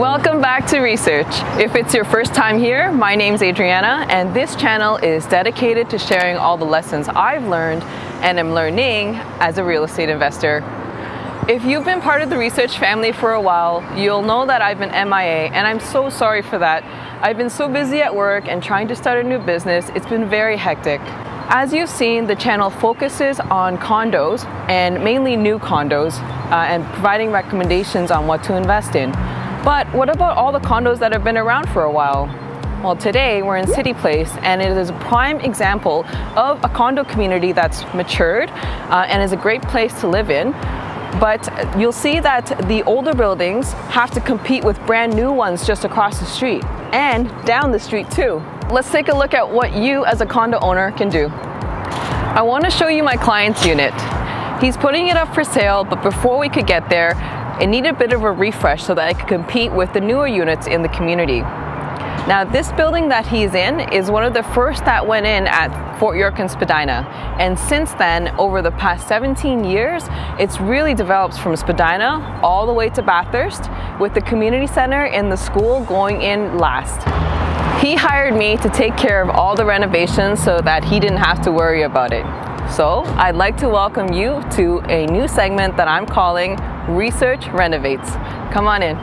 Welcome back to Research. If it's your first time here, my name's Adriana, and this channel is dedicated to sharing all the lessons I've learned and am learning as a real estate investor. If you've been part of the Research family for a while, you'll know that I've been MIA, and I'm so sorry for that. I've been so busy at work and trying to start a new business, it's been very hectic. As you've seen, the channel focuses on condos, and mainly new condos, and providing recommendations on what to invest in. But what about all the condos that have been around for a while? Well, today we're in City Place, and it is a prime example of a condo community that's matured and is a great place to live in. But you'll see that the older buildings have to compete with brand new ones just across the street and down the street too. Let's take a look at what you as a condo owner can do. I want to show you my client's unit. He's putting it up for sale, but before we could get there, it needed a bit of a refresh so that I could compete with the newer units in the community. Now, this building that he's in is one of the first that went in at Fort York and Spadina. And since then, over the past 17 years, it's really developed from Spadina all the way to Bathurst, with the community center and the school going in last. He hired me to take care of all the renovations so that he didn't have to worry about it. So I'd like to welcome you to a new segment that I'm calling Research Renovates. Come on in.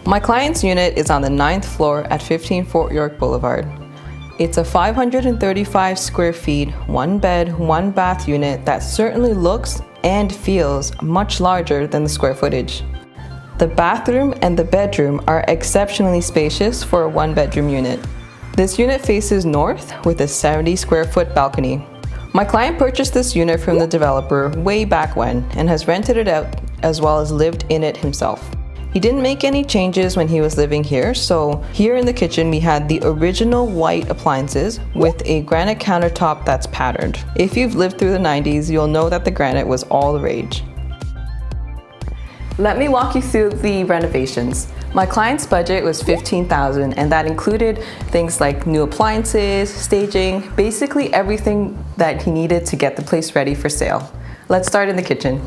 My client's unit is on the 9th floor at 15 Fort York Boulevard. It's a 535 square feet, 1 bed, 1 bath unit that certainly looks and feels much larger than the square footage. The bathroom and the bedroom are exceptionally spacious for a 1-bedroom unit. This unit faces north with a 70 square foot balcony. My client purchased this unit from the developer way back when and has rented it out as well as lived in it himself. He didn't make any changes when he was living here, so here in the kitchen we had the original white appliances with a granite countertop that's patterned. If you've lived through the 90s, you'll know that the granite was all the rage. Let me walk you through the renovations. My client's budget was $15,000, and that included things like new appliances, staging, basically everything that he needed to get the place ready for sale. Let's start in the kitchen.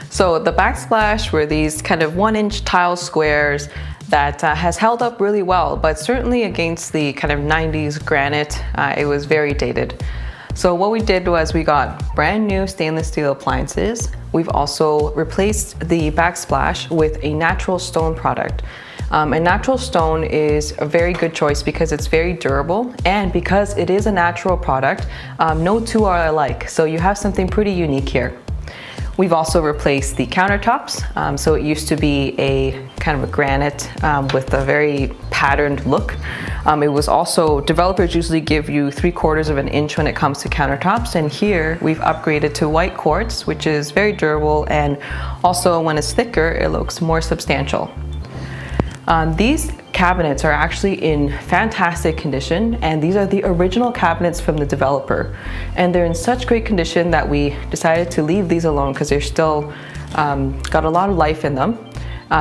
So the backsplash were these kind of 1-inch tile squares that has held up really well, but certainly against the kind of 90s granite, it was very dated. So what we did was we got brand new stainless steel appliances. We've also replaced the backsplash with a natural stone product. And natural stone is a very good choice because it's very durable, and because it is a natural product, no two are alike. So you have something pretty unique here. We've also replaced the countertops. So it used to be a kind of a granite with a very patterned look. It was also, developers usually give you 3/4 of an inch when it comes to countertops, and here we've upgraded to white quartz, which is very durable, and also when it's thicker, it looks more substantial. These cabinets are actually in fantastic condition, and these are the original cabinets from the developer. And they're in such great condition that we decided to leave these alone because they're still got a lot of life in them.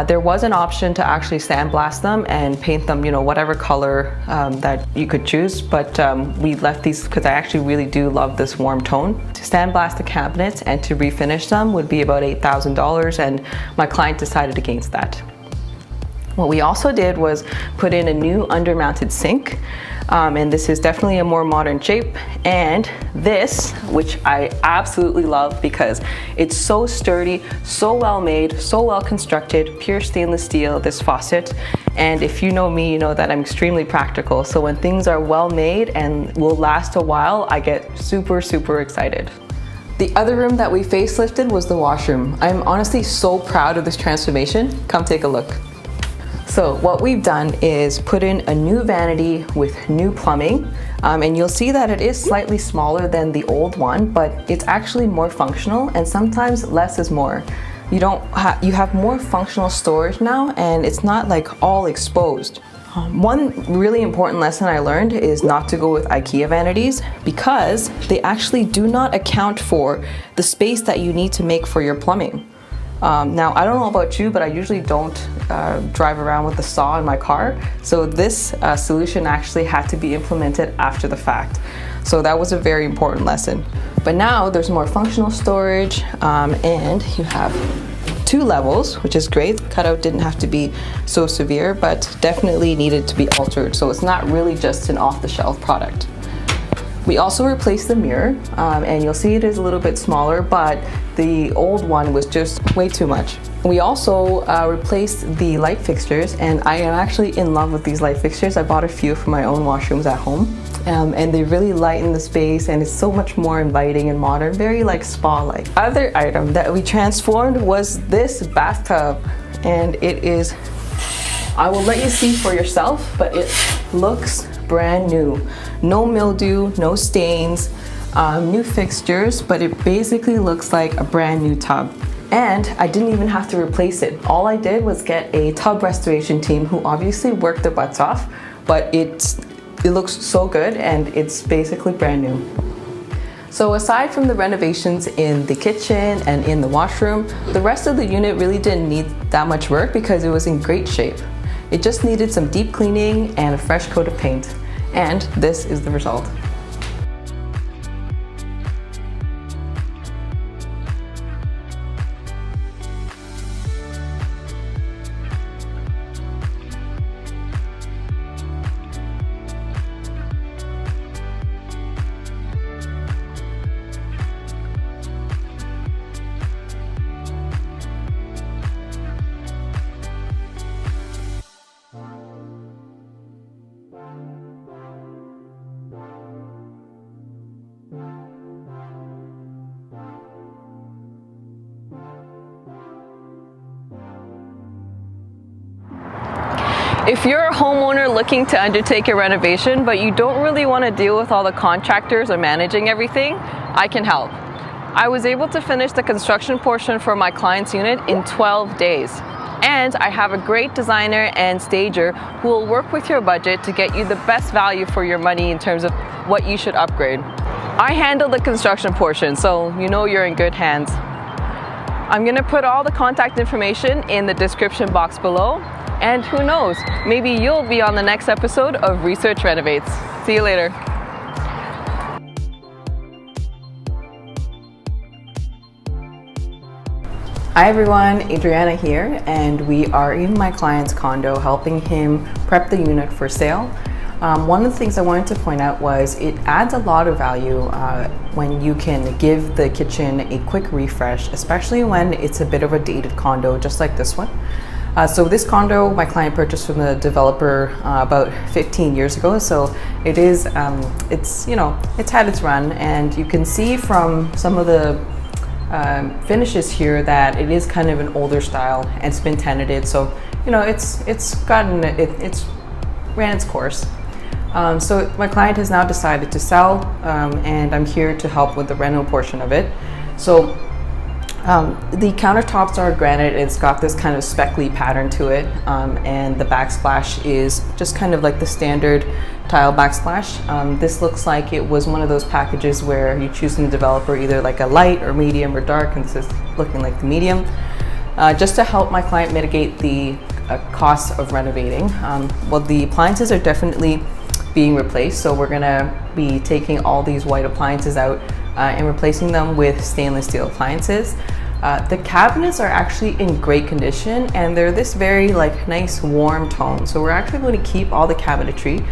There was an option to actually sandblast them and paint them, whatever color that you could choose, but we left these because I actually really do love this warm tone. To sandblast the cabinets and to refinish them would be about $8,000, and my client decided against that. What we also did was put in a new under-mounted sink, and this is definitely a more modern shape. And this, which I absolutely love because it's so sturdy, so well made, so well constructed, pure stainless steel, this faucet. And if you know me, you know that I'm extremely practical. So when things are well made and will last a while, I get super, super excited. The other room that we facelifted was the washroom. I'm honestly so proud of this transformation. Come take a look. So what we've done is put in a new vanity with new plumbing, and you'll see that it is slightly smaller than the old one, but it's actually more functional, and sometimes less is more. You have more functional storage now, and it's not like all exposed. One really important lesson I learned is not to go with IKEA vanities because they actually do not account for the space that you need to make for your plumbing. Now, I don't know about you, but I usually don't drive around with a saw in my car. So this solution actually had to be implemented after the fact. So that was a very important lesson. But now there's more functional storage, and you have 2 levels, which is great. The cutout didn't have to be so severe, but definitely needed to be altered. So it's not really just an off-the-shelf product. We also replaced the mirror, and you'll see it is a little bit smaller, but the old one was just way too much. We also replaced the light fixtures, and I am actually in love with these light fixtures. I bought a few for my own washrooms at home, and they really lighten the space, and it's so much more inviting and modern, very like spa-like. Other item that we transformed was this bathtub, and it is, I will let you see for yourself, but it looks brand new. No mildew, no stains, new fixtures, but it basically looks like a brand new tub. And I didn't even have to replace it. All I did was get a tub restoration team who obviously worked their butts off, but it looks so good and it's basically brand new. So aside from the renovations in the kitchen and in the washroom, the rest of the unit really didn't need that much work because it was in great shape. It just needed some deep cleaning and a fresh coat of paint. And this is the result. If you're a homeowner looking to undertake a renovation, but you don't really want to deal with all the contractors or managing everything, I can help. I was able to finish the construction portion for my client's unit in 12 days. And I have a great designer and stager who will work with your budget to get you the best value for your money in terms of what you should upgrade. I handle the construction portion, so you know you're in good hands. I'm going to put all the contact information in the description box below. And who knows, maybe you'll be on the next episode of Research Renovates. See you later. Hi everyone, Adriana here, and we are in my client's condo helping him prep the unit for sale. One of the things I wanted to point out was it adds a lot of value when you can give the kitchen a quick refresh, especially when it's a bit of a dated condo just like this one. So this condo my client purchased from the developer about 15 years ago, so it is it's had its run, and you can see from some of the finishes here that it is kind of an older style and it's been tenanted, so it's ran its course. So my client has now decided to sell, and I'm here to help with the reno portion of it. So the countertops are granite. It's got this kind of speckly pattern to it, and the backsplash is just kind of like the standard tile backsplash. This looks like it was one of those packages where you choose from the developer either like a light or medium or dark, and this is looking like the medium. Just to help my client mitigate the costs of renovating. Well, the appliances are definitely being replaced, so we're gonna be taking all these white appliances out and replacing them with stainless steel appliances. The cabinets are actually in great condition, and they're this very nice warm tone, so we're actually going to keep all the cabinetry.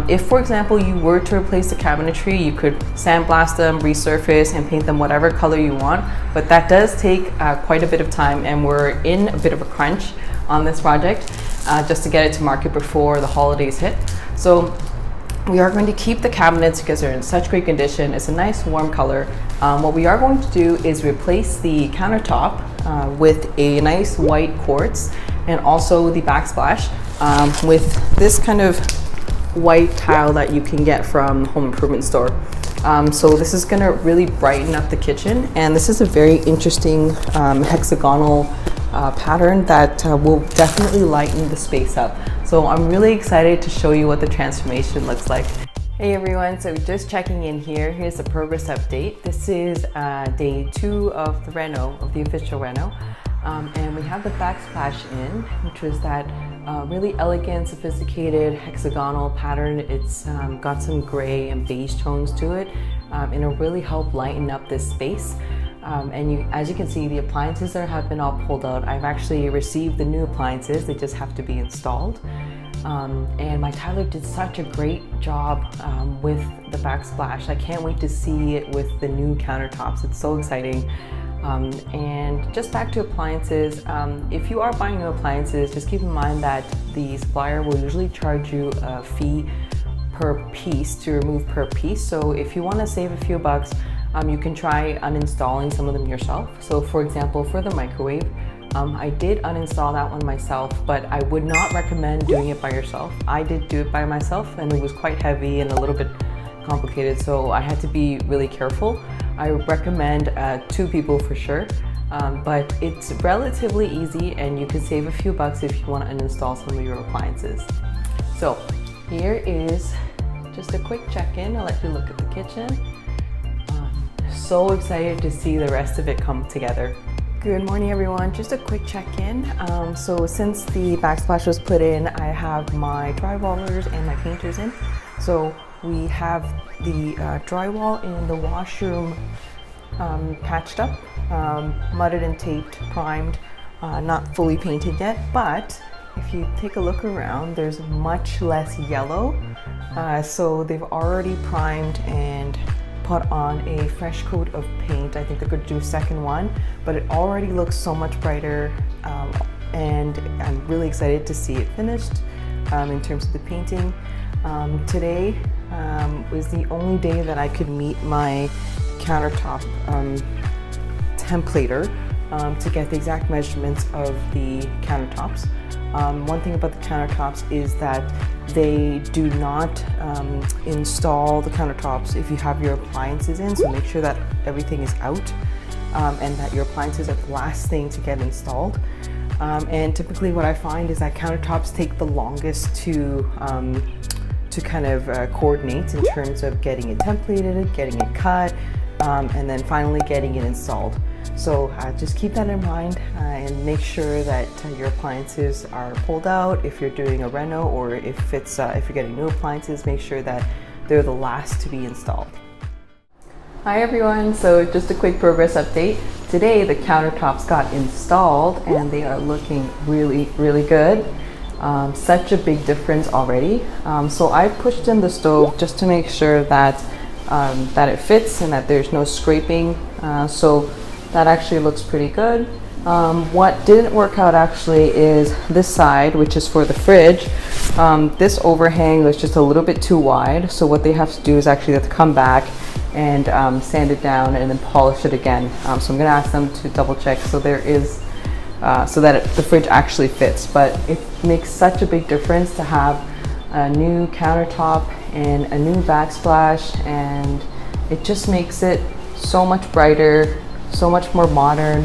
If, for example, you were to replace the cabinetry, you could sandblast them, resurface, and paint them whatever color you want, but that does take quite a bit of time, and we're in a bit of a crunch on this project just to get it to market before the holidays hit. So we are going to keep the cabinets because they're in such great condition. It's a nice warm color. What we are going to do is replace the countertop with a nice white quartz, and also the backsplash with this kind of white tile that you can get from the home improvement store. So this is going to really brighten up the kitchen, and this is a very interesting hexagonal pattern that will definitely lighten the space up. So I'm really excited to show you what the transformation looks like. Hey everyone, so just checking in here. Here's the progress update. This is day 2 of the official reno. And we have the backsplash in, which was that really elegant, sophisticated hexagonal pattern. It's got some gray and beige tones to it, and it'll really help lighten up this space. As you can see, the appliances have been all pulled out. I've actually received the new appliances. They just have to be installed. And my tiler did such a great job with the backsplash. I can't wait to see it with the new countertops. It's so exciting. And just back to appliances, if you are buying new appliances, just keep in mind that the supplier will usually charge you a fee per piece to remove per piece. So if you want to save a few bucks, you can try uninstalling some of them yourself. So for example, for the microwave, I did uninstall that one myself, but I would not recommend doing it by yourself. I did do it by myself and it was quite heavy and a little bit complicated, so I had to be really careful. I recommend 2 people for sure, but it's relatively easy and you can save a few bucks if you want to uninstall some of your appliances. So here is just a quick check-in. I'll let you look at the kitchen. So excited to see the rest of it come together. Good morning everyone, just a quick check-in. So since the backsplash was put in, I have my drywallers and my painters in. So we have the drywall in the washroom patched up, mudded and taped, primed, not fully painted yet, but if you take a look around, there's much less yellow. So they've already primed and put on a fresh coat of paint. I think they're going to do a second one, but it already looks so much brighter, and I'm really excited to see it finished in terms of the painting. Today was the only day that I could meet my countertop templater to get the exact measurements of the countertops. One thing about the countertops is that they do not install the countertops if you have your appliances in, so make sure that everything is out and that your appliances are the last thing to get installed. And typically what I find is that countertops take the longest to kind of coordinate in terms of getting it templated, getting it cut, and then finally getting it installed. So just keep that in mind and make sure that your appliances are pulled out. If you're doing a reno, or if you're getting new appliances, make sure that they're the last to be installed. Hi everyone, so just a quick progress update. Today the countertops got installed and they are looking really, really good. Such a big difference already. So I pushed in the stove just to make sure that it fits and that there's no scraping. So that actually looks pretty good. What didn't work out actually is this side, which is for the fridge. This overhang was just a little bit too wide. So what they have to do is actually have to come back and sand it down and then polish it again. So I'm gonna ask them to double check so there is, so that the fridge actually fits. But it makes such a big difference to have a new countertop and a new backsplash, and it just makes it so much brighter, so much more modern,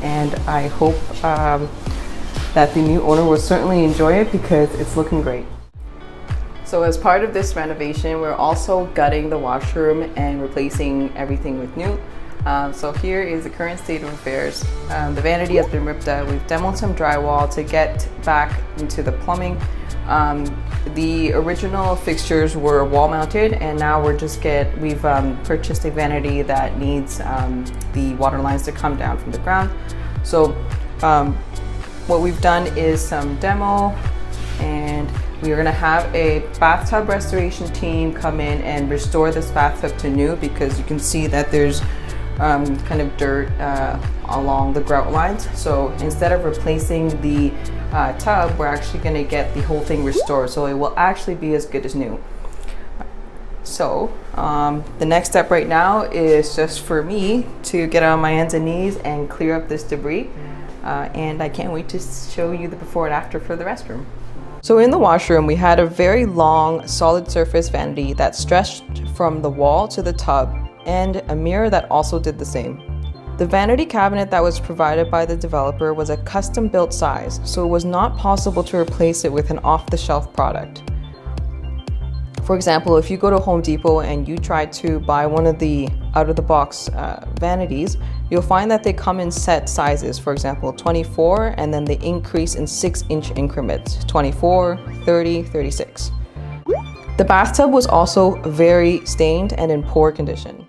and I hope that the new owner will certainly enjoy it because it's looking great. So as part of this renovation, we're also gutting the washroom and replacing everything with new. So here is the current state of affairs. The vanity has been ripped out. We've demoed some drywall to get back into the plumbing. The original fixtures were wall mounted, and now we've purchased a vanity that needs the water lines to come down from the ground. So what we've done is some demo, and we are going to have a bathtub restoration team come in and restore this bathtub to new, because you can see that there's kind of dirt along the grout lines. So instead of replacing the tub, we're actually going to get the whole thing restored, so it will actually be as good as new. So the next step right now is just for me to get on my hands and knees and clear up this debris, and I can't wait to show you the before and after for the restroom. So in the washroom, we had a very long solid surface vanity that stretched from the wall to the tub, and a mirror that also did the same. The vanity cabinet that was provided by the developer was a custom built size, so it was not possible to replace it with an off-the-shelf product. For example, if you go to Home Depot and you try to buy one of the out-of-the-box vanities, you'll find that they come in set sizes. For example, 24, and then they increase in 6-inch increments, 24, 30, 36. The bathtub was also very stained and in poor condition.